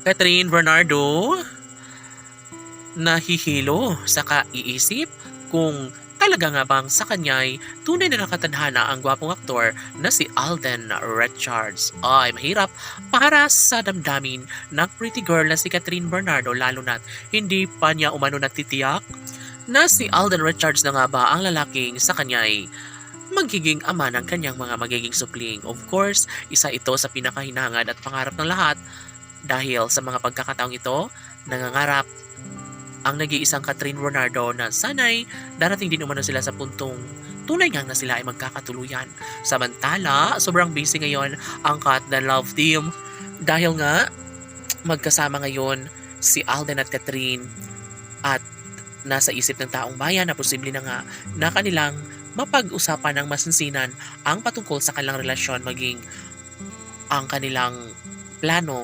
Catherine Bernardo, nahihilo sa kaiisip kung talaga nga bang sa kanya'y tunay na nakatadhana ang gwapong aktor na si Alden Richards. Ay mahirap para sa damdamin ng pretty girl na si Catherine Bernardo, lalo na't hindi pa niya umano natitiyak na si Alden Richards na nga ba ang lalaking sa kanya'y magiging ama ng kanyang mga magiging supling. Of course, isa ito sa pinakahinangad at pangarap ng lahat dahil sa mga pagkakataong ito, nangangarap ang nag-iisang Catherine Bernardo na sana'y darating din umano sila sa puntong tunay nga na sila ay magkakatuluyan. Samantala, sobrang busy ngayon ang Kat the Love Team dahil nga magkasama ngayon si Alden at Catherine at nasa isip ng taong bayan na posible na nga na kanilang mapag-usapan ng masinsinan ang patungkol sa kanilang relasyon maging ang kanilang plano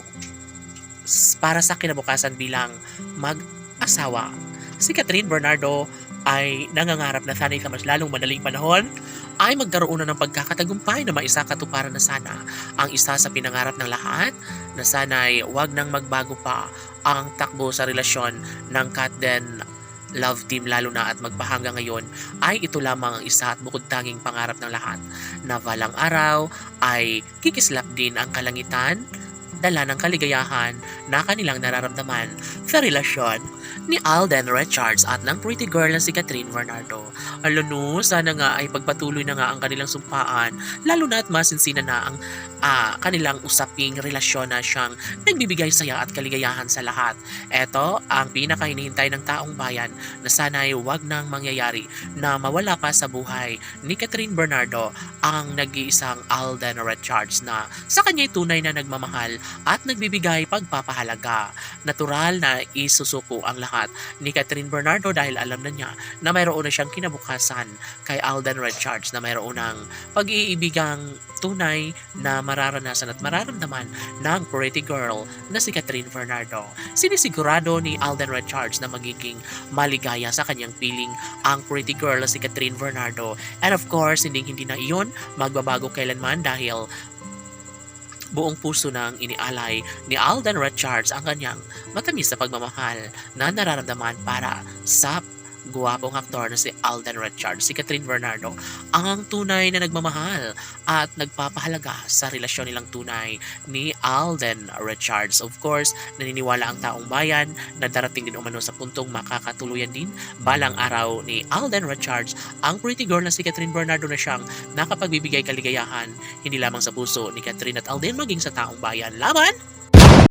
para sa kinabukasan bilang mag-asawa. Si Catherine Bernardo ay nangangarap na sana'y sa mas lalong madaling panahon ay magkaroon na ng pagkakatagumpay na maisakatuparan na sana ang isa sa pinangarap ng lahat na sana'y wag nang magbago pa ang takbo sa relasyon ng Kat den Love Team, lalo na at magpahanggang ngayon ay ito lamang ang isa at bukod tanging pangarap ng lahat na balang araw ay kikislap din ang kalangitan dala ng kaligayahan na kanilang nararamdaman sa relasyon ni Alden Richards at ng pretty girl na si Catherine Bernardo. Alano, sana nga ay pagpatuloy na nga ang kanilang sumpaan, lalo na at masinsinan na ang kanilang usaping relasyon na siyang nagbibigay saya at kaligayahan sa lahat. Ito ang pinakahinihintay ng taong bayan na sana'y wag nang mangyayari na mawala pa sa buhay ni Catherine Bernardo ang nag-iisang Alden Richards na sa kanya'y tunay na nagmamahal at nagbibigay pagpapahalaga. Natural na isusuko ang lahat ni Catherine Bernardo dahil alam na niya na mayroon na siyang kinabukasan kay Alden Richards, na mayroon ng pag-iibigang tunay na mararanasan at mararamdaman ng pretty girl na si Catherine Bernardo. Sinisigurado ni Alden Richards na magiging maligaya sa kanyang piling ang pretty girl na si Catherine Bernardo. And of course, hindi na iyon magbabago kailanman dahil buong puso nang inialay ni Alden Richards ang kanyang matamis na pagmamahal na nararamdaman para sa guwapong aktor na si Alden Richards. Si Catherine Bernardo ang tunay na nagmamahal at nagpapahalaga sa relasyon nilang tunay ni Alden Richards. Of course, naniniwala ang taong bayan na darating din umano sa puntong makakatuluyan din balang araw ni Alden Richards ang pretty girl na si Catherine Bernardo na siyang nakapagbibigay kaligayahan hindi lamang sa puso ni Catherine at Alden maging sa taong bayan. Laban!